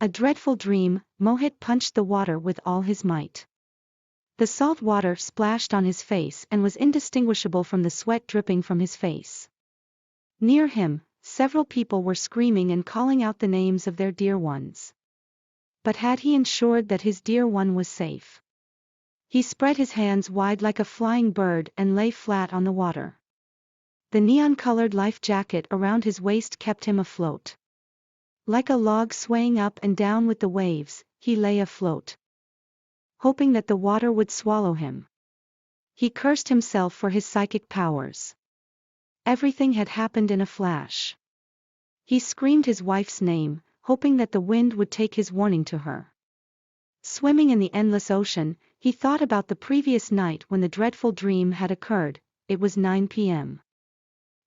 A dreadful dream, Mohit punched the water with all his might. The salt water splashed on his face and was indistinguishable from the sweat dripping from his face. Near him, several people were screaming and calling out the names of their dear ones. But had he ensured that his dear one was safe? He spread his hands wide like a flying bird and lay flat on the water. The neon-colored life jacket around his waist kept him afloat. Like a log swaying up and down with the waves, he lay afloat, hoping that the water would swallow him. He cursed himself for his psychic powers. Everything had happened in a flash. He screamed his wife's name, hoping that the wind would take his warning to her. Swimming in the endless ocean, he thought about the previous night when the dreadful dream had occurred. It was 9 p.m.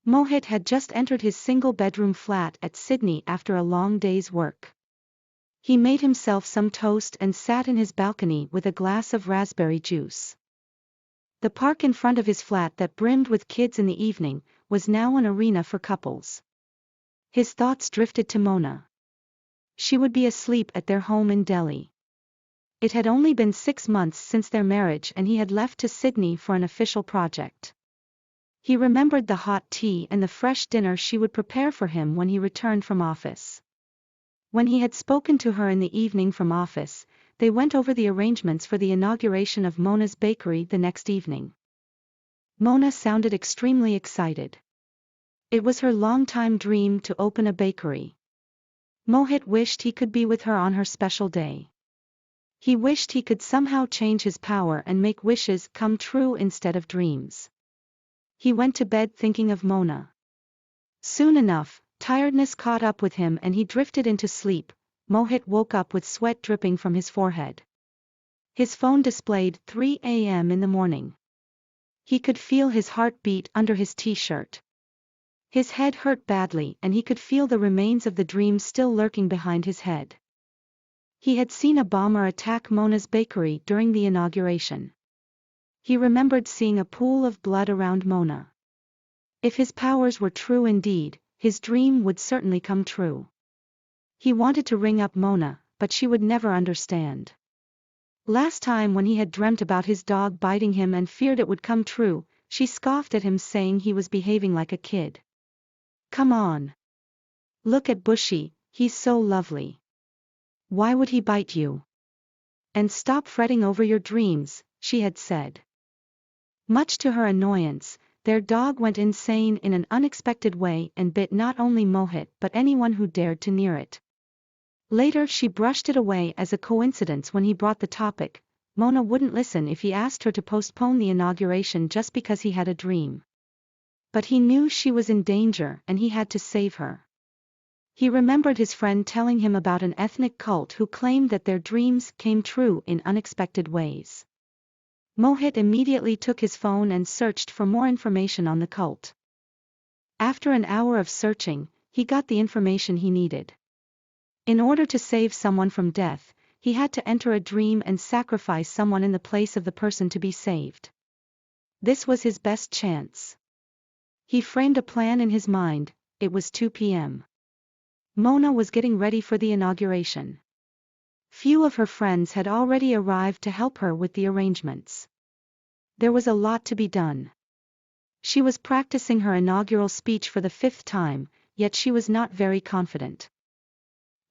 Mohit had just entered his single-bedroom flat at Sydney after a long day's work. He made himself some toast and sat in his balcony with a glass of raspberry juice. The park in front of his flat that brimmed with kids in the evening was now an arena for couples. His thoughts drifted to Mona. She would be asleep at their home in Delhi. It had only been 6 months since their marriage and he had left to Sydney for an official project. He remembered the hot tea and the fresh dinner she would prepare for him when he returned from office. When he had spoken to her in the evening from office, they went over the arrangements for the inauguration of Mona's bakery the next evening. Mona sounded extremely excited. It was her long-time dream to open a bakery. Mohit wished he could be with her on her special day. He wished he could somehow change his power and make wishes come true instead of dreams. He went to bed thinking of Mona. Soon enough, tiredness caught up with him and he drifted into sleep. Mohit woke up with sweat dripping from his forehead. His phone displayed 3 a.m. in the morning. He could feel his heart beat under his t-shirt. His head hurt badly and he could feel the remains of the dream still lurking behind his head. He had seen a bomber attack Mona's bakery during the inauguration. He remembered seeing a pool of blood around Mona. If his powers were true indeed, his dream would certainly come true. He wanted to ring up Mona, but she would never understand. Last time when he had dreamt about his dog biting him and feared it would come true, she scoffed at him saying he was behaving like a kid. Come on. Look at Bushy, he's so lovely. Why would he bite you? And stop fretting over your dreams, she had said. Much to her annoyance, their dog went insane in an unexpected way and bit not only Mohit but anyone who dared to near it. Later she brushed it away as a coincidence when he brought the topic. Mona wouldn't listen if he asked her to postpone the inauguration just because he had a dream. But he knew she was in danger and he had to save her. He remembered his friend telling him about an ethnic cult who claimed that their dreams came true in unexpected ways. Mohit immediately took his phone and searched for more information on the cult. After an hour of searching, he got the information he needed. In order to save someone from death, he had to enter a dream and sacrifice someone in the place of the person to be saved. This was his best chance. He framed a plan in his mind. It was 2 p.m. Mona was getting ready for the inauguration. Few of her friends had already arrived to help her with the arrangements. There was a lot to be done. She was practicing her inaugural speech for the 5th time, yet she was not very confident.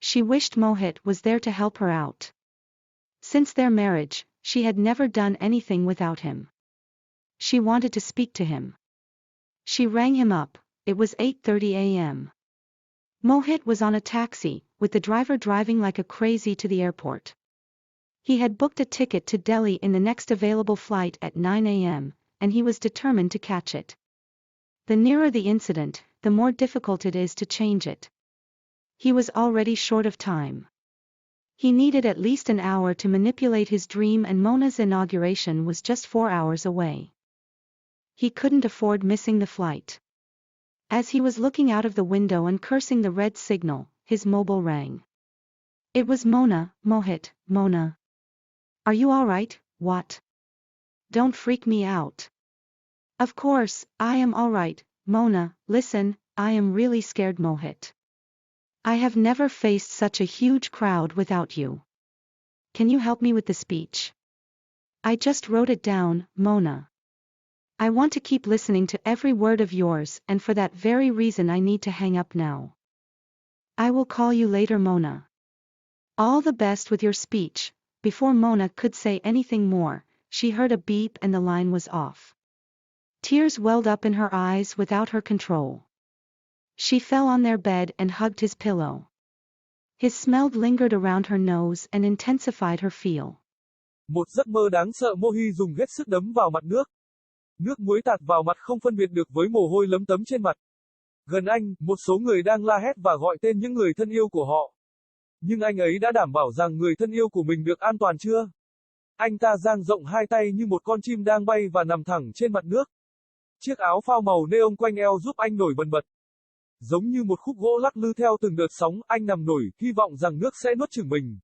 She wished Mohit was there to help her out. Since their marriage, she had never done anything without him. She wanted to speak to him. She rang him up. It was 8:30 a.m. Mohit was on a taxi, with the driver driving like a crazy to the airport. He had booked a ticket to Delhi in the next available flight at 9 a.m., and he was determined to catch it. The nearer the incident, the more difficult it is to change it. He was already short of time. He needed at least an hour to manipulate his dream and Mona's inauguration was just 4 hours away. He couldn't afford missing the flight. As he was looking out of the window and cursing the red signal, his mobile rang. It was Mona. Mohit, Mona. Are you all right? What? Don't freak me out. Of course, I am all right, Mona. Listen, I am really scared, Mohit. I have never faced such a huge crowd without you. Can you help me with the speech? I just wrote it down, Mona. I want to keep listening to every word of yours, and for that very reason I need to hang up now. I will call you later, Mona. All the best with your speech. Before Mona could say anything more, she heard a beep and the line was off. Tears welled up in her eyes without her control. She fell on their bed and hugged his pillow. His smell lingered around her nose and intensified her feel. Một giấc mơ đáng sợ. Mohi dùng hết sức đấm vào mặt nước. Nước muối tạt vào mặt không phân biệt được với mồ hôi lấm tấm trên mặt. Gần anh, một số người đang la hét và gọi tên những người thân yêu của họ. Nhưng anh ấy đã đảm bảo rằng người thân yêu của mình được an toàn chưa? Anh ta dang rộng hai tay như một con chim đang bay và nằm thẳng trên mặt nước. Chiếc áo phao màu neon quanh eo giúp anh nổi bần bật. Giống như một khúc gỗ lắc lư theo từng đợt sóng, anh nằm nổi, hy vọng rằng nước sẽ nuốt chửng mình.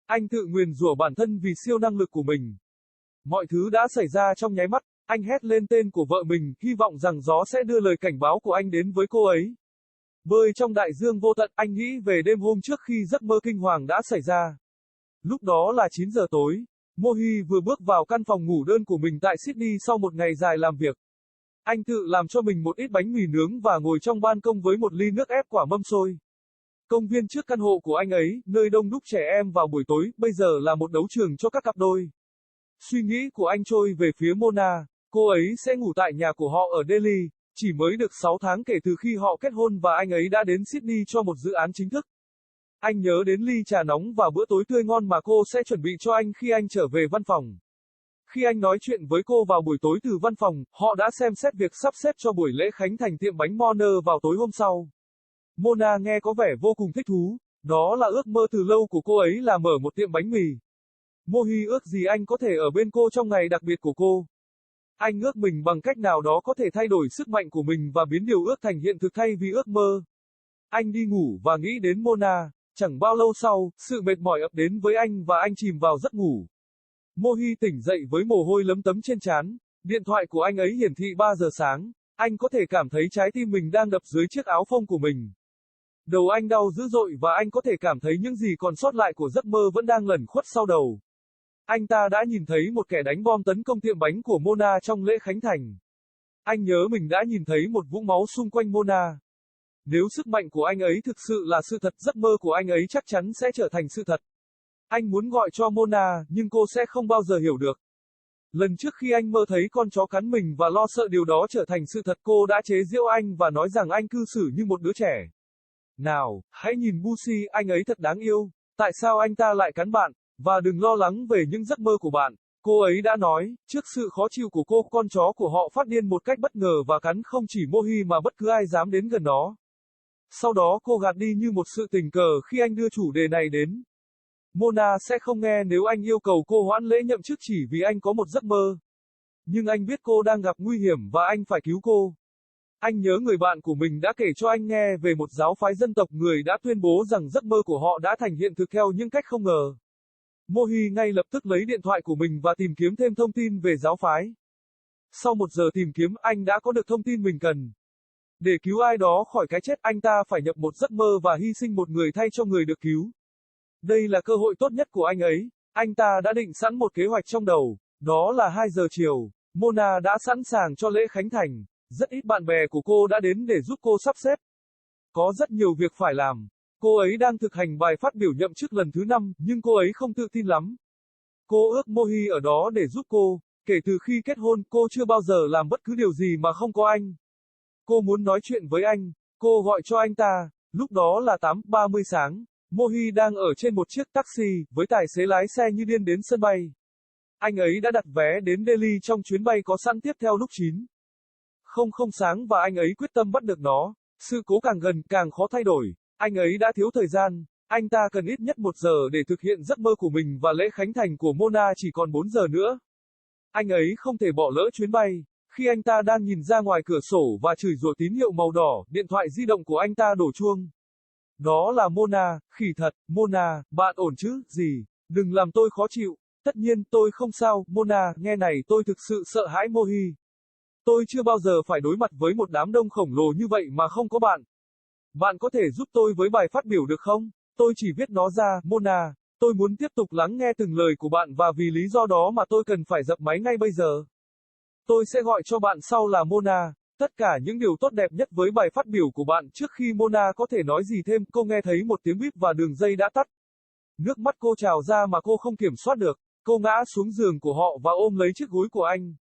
Anh tự nguyền rủa bản thân vì siêu năng lực của mình. Mọi thứ đã xảy ra trong nháy mắt, anh hét lên tên của vợ mình, hy vọng rằng gió sẽ đưa lời cảnh báo của anh đến với cô ấy. Bơi trong đại dương vô tận, anh nghĩ về đêm hôm trước khi giấc mơ kinh hoàng đã xảy ra. Lúc đó là 9 giờ tối, Mohi vừa bước vào căn phòng ngủ đơn của mình tại Sydney sau một ngày dài làm việc. Anh tự làm cho mình một ít bánh mì nướng và ngồi trong ban công với một ly nước ép quả mâm xôi. Công viên trước căn hộ của anh ấy, nơi đông đúc trẻ em vào buổi tối, bây giờ là một đấu trường cho các cặp đôi. Suy nghĩ của anh trôi về phía Mona, cô ấy sẽ ngủ tại nhà của họ ở Delhi, chỉ mới được 6 tháng kể từ khi họ kết hôn và anh ấy đã đến Sydney cho một dự án chính thức. Anh nhớ đến ly trà nóng và bữa tối tươi ngon mà cô sẽ chuẩn bị cho anh khi anh trở về văn phòng. Khi anh nói chuyện với cô vào buổi tối từ văn phòng, họ đã xem xét việc sắp xếp cho buổi lễ khánh thành tiệm bánh Moner vào tối hôm sau. Mona nghe có vẻ vô cùng thích thú, đó là ước mơ từ lâu của cô ấy là mở một tiệm bánh mì. Mohi ước gì anh có thể ở bên cô trong ngày đặc biệt của cô. Anh ước mình bằng cách nào đó có thể thay đổi sức mạnh của mình và biến điều ước thành hiện thực thay vì ước mơ. Anh đi ngủ và nghĩ đến Mona, chẳng bao lâu sau, sự mệt mỏi ập đến với anh và anh chìm vào giấc ngủ. Mohi tỉnh dậy với mồ hôi lấm tấm trên trán, điện thoại của anh ấy hiển thị 3 giờ sáng, anh có thể cảm thấy trái tim mình đang đập dưới chiếc áo phông của mình. Đầu anh đau dữ dội và anh có thể cảm thấy những gì còn sót lại của giấc mơ vẫn đang lẩn khuất sau đầu. Anh ta đã nhìn thấy một kẻ đánh bom tấn công tiệm bánh của Mona trong lễ khánh thành. Anh nhớ mình đã nhìn thấy một vũng máu xung quanh Mona. Nếu sức mạnh của anh ấy thực sự là sự thật, giấc mơ của anh ấy chắc chắn sẽ trở thành sự thật. Anh muốn gọi cho Mona, nhưng cô sẽ không bao giờ hiểu được. Lần trước khi anh mơ thấy con chó cắn mình và lo sợ điều đó trở thành sự thật, cô đã chế giễu anh và nói rằng anh cư xử như một đứa trẻ. Nào, hãy nhìn Busi, anh ấy thật đáng yêu. Tại sao anh ta lại cắn bạn? Và đừng lo lắng về những giấc mơ của bạn. Cô ấy đã nói, trước sự khó chịu của cô, con chó của họ phát điên một cách bất ngờ và cắn không chỉ Mohi mà bất cứ ai dám đến gần nó. Sau đó cô gạt đi như một sự tình cờ khi anh đưa chủ đề này đến. Mona sẽ không nghe nếu anh yêu cầu cô hoãn lễ nhậm chức chỉ vì anh có một giấc mơ. Nhưng anh biết cô đang gặp nguy hiểm và anh phải cứu cô. Anh nhớ người bạn của mình đã kể cho anh nghe về một giáo phái dân tộc người đã tuyên bố rằng giấc mơ của họ đã thành hiện thực theo những cách không ngờ. Mohi ngay lập tức lấy điện thoại của mình và tìm kiếm thêm thông tin về giáo phái. Sau 1 giờ tìm kiếm, anh đã có được thông tin mình cần. Để cứu ai đó khỏi cái chết, anh ta phải nhập một giấc mơ và hy sinh một người thay cho người được cứu. Đây là cơ hội tốt nhất của anh ấy. Anh ta đã định sẵn một kế hoạch trong đầu. Đó là 2 giờ chiều. Mona đã sẵn sàng cho lễ khánh thành. Rất ít bạn bè của cô đã đến để giúp cô sắp xếp. Có rất nhiều việc phải làm. Cô ấy đang thực hành bài phát biểu nhậm chức lần thứ 5, nhưng cô ấy không tự tin lắm. Cô ước Mohi ở đó để giúp cô. Kể từ khi kết hôn, cô chưa bao giờ làm bất cứ điều gì mà không có anh. Cô muốn nói chuyện với anh. Cô gọi cho anh ta. Lúc đó là 8:30 sáng. Mohi đang ở trên một chiếc taxi, với tài xế lái xe như điên đến sân bay. Anh ấy đã đặt vé đến Delhi trong chuyến bay có sẵn tiếp theo lúc 9:00 sáng và anh ấy quyết tâm bắt được nó. Sự cố càng gần, càng khó thay đổi. Anh ấy đã thiếu thời gian. Anh ta cần ít nhất 1 giờ để thực hiện giấc mơ của mình và lễ khánh thành của Mona chỉ còn 4 giờ nữa. Anh ấy không thể bỏ lỡ chuyến bay. Khi anh ta đang nhìn ra ngoài cửa sổ và chửi rủa tín hiệu màu đỏ, điện thoại di động của anh ta đổ chuông. Đó là Mona, khỉ thật. Mona, bạn ổn chứ, gì? Đừng làm tôi khó chịu. Tất nhiên, tôi không sao. Mona, nghe này, tôi thực sự sợ hãi Mohi. Tôi chưa bao giờ phải đối mặt với một đám đông khổng lồ như vậy mà không có bạn. Bạn có thể giúp tôi với bài phát biểu được không? Tôi chỉ viết nó ra, Mona. Tôi muốn tiếp tục lắng nghe từng lời của bạn và vì lý do đó mà tôi cần phải dập máy ngay bây giờ. Tôi sẽ gọi cho bạn sau là Mona. Tất cả những điều tốt đẹp nhất với bài phát biểu của bạn. Trước khi Mona có thể nói gì thêm, cô nghe thấy một tiếng bíp và đường dây đã tắt. Nước mắt cô trào ra mà cô không kiểm soát được. Cô ngã xuống giường của họ và ôm lấy chiếc gối của anh.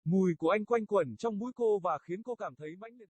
Mùi của anh quanh quẩn trong mũi cô và khiến cô cảm thấy mãnh liệt.